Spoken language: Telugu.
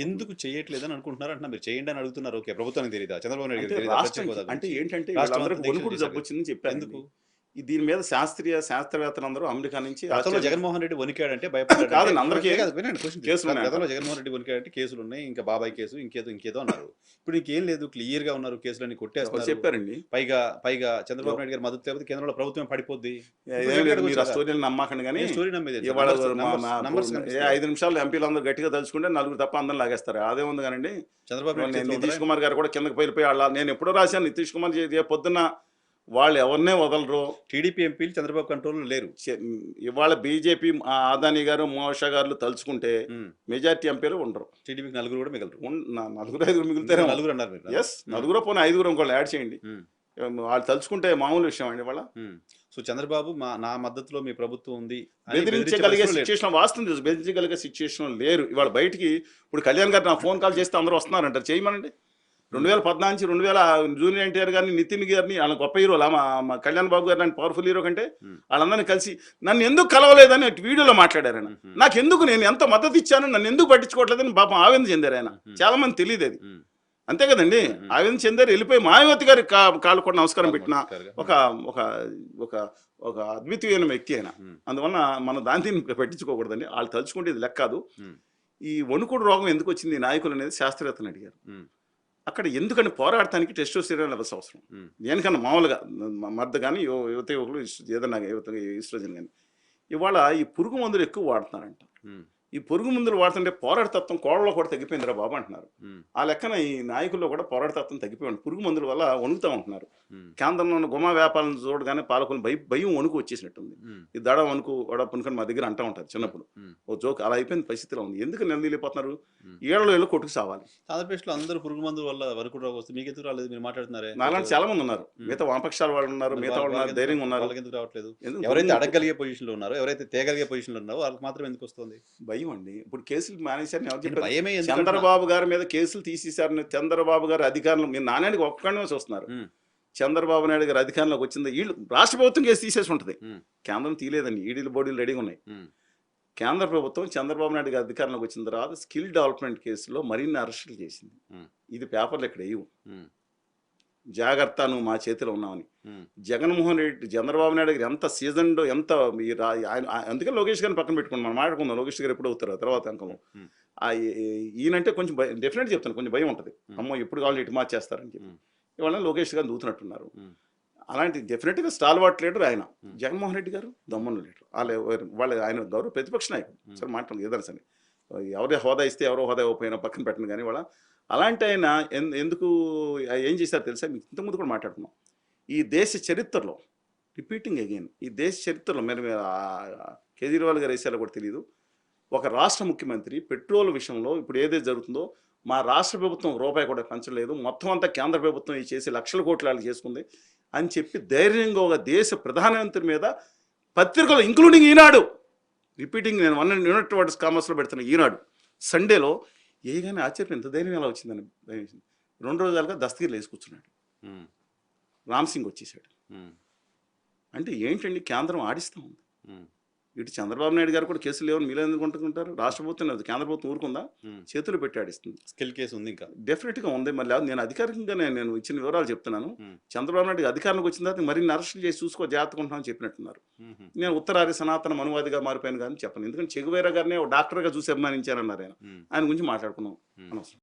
ఎందుకు చేయట్లేదని అనుకుంటున్నారు అంటున్నా? మీరు చేయండి అని అడుగుతున్నారు. ఓకే, ప్రభుత్వానికి తెలియదా? చంద్రబాబు నాయుడు అంటే గారికి తెలియదా? రాష్ట్రం ప్రత్యేక హోదా అంటే గురించి ఏంటంటే రాష్ట్రం వీళ్ళందరికీ అంతా దీక్షలు వణుకుడు చేశారు జబ్బు కదా. వచ్చిందని చెప్పారు. ఎందుకు? దీని మీద శాస్త్రవేత్తలందరూ అమెరికా నుంచి గతంలో జగన్మోహన్ రెడ్డి వణికాడంటే భయపడ్డాడు కాదండి, అందరికీ వినండి క్వశ్చన్. కేసులు ఉన్నాయి. గతంలో జగన్మోహన్ రెడ్డి వణికాడంటే కేసులు ఉన్నాయి, ఇంకా బాబాయ్ కేసు, ఇంకేదో అన్నారు. ఇప్పుడు ఇంకేం లేదు, క్లియర్ గా ఉన్నారు, కేసులన్నీ ఎవరు కొట్టేస్తున్నారు. చెప్పారండి? పైగా చంద్రబాబు నాయుడు గారి మద్దతు లేకపోతే కేంద్రంలో ప్రభుత్వం పడిపోద్ది. ఏం లేదు, మీరు ఆ స్టోరీని నమ్మకండి. కానీ స్టోరీ నమ్మేది ఇవాళ నంబర్స్ 5 నిమిషాలు ఎంపీలు అందరూ గట్టిగా తలుచుకుంటే నలుగురు తప్ప అందరం లాగేస్తారు. అదే ఉంది కానండి. చంద్రబాబు నాయుడు నితీష్ కుమార్ గారు కూడా కిందకి పోయిపోయి వాళ్ళ నేను ఎప్పుడో రాశాను, నితీష్ కుమార్ పొద్దున్న వాళ్ళు ఎవరినే వదలరు. టీడీపీ ఎంపీలు చంద్రబాబు కంట్రోల్ లేరు. ఇవాళ బీజేపీ ఆదాని గారు మోషా గారు తలుచుకుంటే మెజార్టీ ఎంపీలు ఉండరు. టీడీపీకి నలుగురు కూడా మిగలరు. 4-5 మిగులుతారు. నలుగురు అన్నారు. ఎస్, నలుగురు పోనీ 5 ఇంకోళ్ళు యాడ్ చేయండి. వాళ్ళు తలుచుకుంటే మామూలు విషయం అండి. వాళ్ళ సో చంద్రబాబు నా మద్దతులో మీ ప్రభుత్వం ఉంది బెదిరించగలిగే సిచ్యువేషన్ వాస్తవం తెలుసు. బెదిరించగలిగే సిచ్యువేషన్ లేరు ఇవాళ. బయటికి ఇప్పుడు కళ్యాణ్ గారు నా ఫోన్ కాల్ చేస్తే అందరూ వస్తున్నారంటారు, చేయమనండి. 2014 నుంచి 2000 జూనియర్ ఎన్టీఆర్ గారిని, నితిన్ గారిని, వాళ్ళ గొప్ప హీరోలు మా కళ్యాణ్ బాబు గారు లాంటి పవర్ఫుల్ హీరో కంటే వాళ్ళందరినీ కలిసి నన్ను ఎందుకు కలవలేదని వీడియోలో మాట్లాడారు ఆయన. నాకెందుకు, నేను ఎంత మద్దతు ఇచ్చాను, నన్ను ఎందుకు పట్టించుకోవట్లేదని పాపం ఆవేదన చెందారు ఆయన. చాలా మంది తెలియదు అది. అంతే కదండి, ఆవేదన చెందారు. వెళ్ళిపోయి మాయావతి గారి కాళ్ళు కూడా నమస్కారం పెట్టిన ఒక ఒక ఒక ఒక అద్వితీయమైన వ్యక్తి ఆయన. అందువల్ల మనం దాన్ని పెట్టించుకోకూడదండి. వాళ్ళు తలుచుకుంటే ఇది లెక్క కాదు. ఈ వణుకుడు రోగం ఎందుకు వచ్చింది నాయకులు అనేది శాస్త్రవేత్తలు అడిగారు. అక్కడ ఎందుకని పోరాడటానికి టెస్టోస్టెరాన్ లెవెల్స్ అవసరం. దేనికన్నా మామూలుగా మద్ద కానీ యువత యువకులు ఏదన్నా ఈస్ట్రోజన్ కానీ. ఇవాళ ఈ పురుగు మందులు ఎక్కువ వాడుతున్నారంట. ఈ పురుగు మందులు వాడుతుంటే పోరాటతత్వం కోడలో కూడా తగ్గిపోయిందిరా బాబు అంటున్నారు. ఆ లెక్కన ఈ నాయకుల్లో కూడా పోరాటతత్వం తగ్గిపోయింది. పురుగు మందుల వల్ల వణుకుతూ ఉంటున్నారు. కేంద్రంలో ఉన్న గుమా వ్యాపారాలను చూడగానే పాలకులు భయం వణుకు వచ్చేసినట్టుంది. ఈ దడ వణుకు వడపనుకొని మా దగ్గర అంటూ ఉంటారు చిన్నప్పుడు. ఓ జోక్ అలా అయిపోయిన పరిస్థితిలో ఉంది. ఎందుకు నిలదీలిపోతున్నారు? ఏళ్ళు కొట్టుకు సావాలి. ఆంధ్రప్రదేశ్లో అందరూ పురుగు మందుల వల్ల వరకు వస్తే మీకు ఎందుకు రాలేదు? మీరు మాట్లాడుతున్నారే. నాలాంటి చాలా మంది ఉన్నారు. మిగతా వామపక్షాల వాళ్ళు ఉన్నారు, మిగతా వాళ్ళు ధైర్యంగా ఉన్నారు. వాళ్ళకి ఎందుకు రావట్లేదు? ఎవరైతే అడగలిగే పొజిషన్లో ఉన్నారో, ఎవరైతే తేగలిగే పొజిషన్లో ఉన్నారో వాళ్ళకి మాత్రం ఎందుకు వస్తుంది? భయం అండి. ఇప్పుడు కేసులు మానేశారని ఎవరు చెప్పారు? చంద్రబాబు గారి మీద కేసులు తీసేశారని చంద్రబాబు గారి అధికారంలో మీరు నాణ్యానికి ఒక్కడమే చూస్తున్నారు. చంద్రబాబు నాయుడు గారి అధికారంలోకి వచ్చింది వీళ్ళు రాష్ట్ర ప్రభుత్వం కేసు తీసేసి ఉంటుంది. కేంద్రం తీయలేదండి. ఈడీలు బోడీలు రెడీగా ఉన్నాయి. కేంద్ర ప్రభుత్వం చంద్రబాబు నాయుడు గారి అధికారంలోకి వచ్చిన తర్వాత స్కిల్ డెవలప్మెంట్ కేసులో మరిన్ని అరెస్టులు చేసింది. ఇది పేపర్లు ఇక్కడ వేయవు. జాగ్రత్త, నువ్వు మా చేతిలో ఉన్నావని. జగన్మోహన్ రెడ్డి, చంద్రబాబు నాయుడు గారు ఎంత సీజన్లో ఎంత అందుకే లోకేష్ గారిని పక్కన పెట్టుకుని మనం మాట్లాడుకుందాం. లోకేష్ గారు ఎప్పుడు అవుతారు తర్వాత అంకం. ఈయనంటే కొంచెం డెఫినెట్ చెప్తాను, కొంచెం భయం ఉంటుంది. అమ్మో ఎప్పుడు కావాలి ఇటు మార్చేస్తారని చెప్పి. ఇవాళ లోకేష్ గారిని దూతున్నట్టున్నారు. అలాంటి డెఫినెట్గా స్టాల్వార్ట్ లీడర్ ఆయన. జగన్మోహన్ రెడ్డి గారు దమ్మున్న లీడర్. వాళ్ళు ఆయన గౌరవ ప్రతిపక్ష నాయకుడు. సరే మాట్లాడదు ఏదైనా సరే, ఎవరి హోదా ఇస్తే ఎవరో హోదా ఇవ్వకపోయినా పక్కన పెట్టండి. కానీ వాళ్ళ అలాంటి ఆయన ఎందుకు ఏం చేశారో తెలుసా? మీకు ఇంతకుముందు కూడా మాట్లాడుకున్నాం. ఈ దేశ చరిత్రలో రిపీటింగ్ అగైన్, ఈ దేశ చరిత్రలో మీరు కేజ్రీవాల్ గారు వేసారో కూడా తెలియదు. ఒక రాష్ట్ర ముఖ్యమంత్రి పెట్రోల్ విషయంలో ఇప్పుడు ఏదైతే జరుగుతుందో, మా రాష్ట్ర ప్రభుత్వం రూపాయి కూడా పెంచలేదు, మొత్తం అంతా కేంద్ర ప్రభుత్వం ఈ చేసి లక్షల కోట్లు చేసుకుంది అని చెప్పి ధైర్యంగా ఒక దేశ ప్రధానమంత్రి మీద పత్రికలు ఇంక్లూడింగ్ ఈనాడు, రిపీటింగ్ నేను 100 యూనిట్ వర్డ్స్ కామర్స్లో పెడుతున్న ఈనాడు సండేలో ఏగానే ఆశ్చర్యం, ఎంత ధైర్యం ఎలా వచ్చిందని భయం వేసింది. 2 రోజులుగా దస్తగిరి లేచి కూర్చున్నాడు. రామ్ సింగ్ వచ్చేసాడు. అంటే ఏంటండి, కేంద్రం ఆడిస్తూ ఉంది. ఇటు చంద్రబాబు నాయుడు గారు కూడా కేసులు లేవని మీరు ఎందుకు అనుకుంటారు? రాష్ట్ర ప్రభుత్వం లేదు, కేంద్ర ప్రభుత్వం ఊరుకుందా? చేతులు పెట్టి ఆడిస్తుంది. స్కిల్ కేసు ఉంది, ఇంకా డెఫినెట్గా ఉంది. మళ్ళీ నేను అధికారికంగా నేను ఇచ్చిన వివరాలు చెప్తున్నాను. చంద్రబాబు నాయుడు అధికారంలోకి వచ్చిన తర్వాత మరిన్ని అరెస్టులు చేసి చూసుకో జాగ్రత్తగా ఉంటామని చెప్పినట్టున్నారు. నేను ఉత్తరాది సనాతన మనువాదిగా మారిపోయాను కానీ చెప్పను. ఎందుకంటే చెగువేరా గారిని డాక్టర్గా చూసి అభిమానించారన్నారు ఆయన. ఆయన గురించి మాట్లాడుకున్నాం అనవసరం.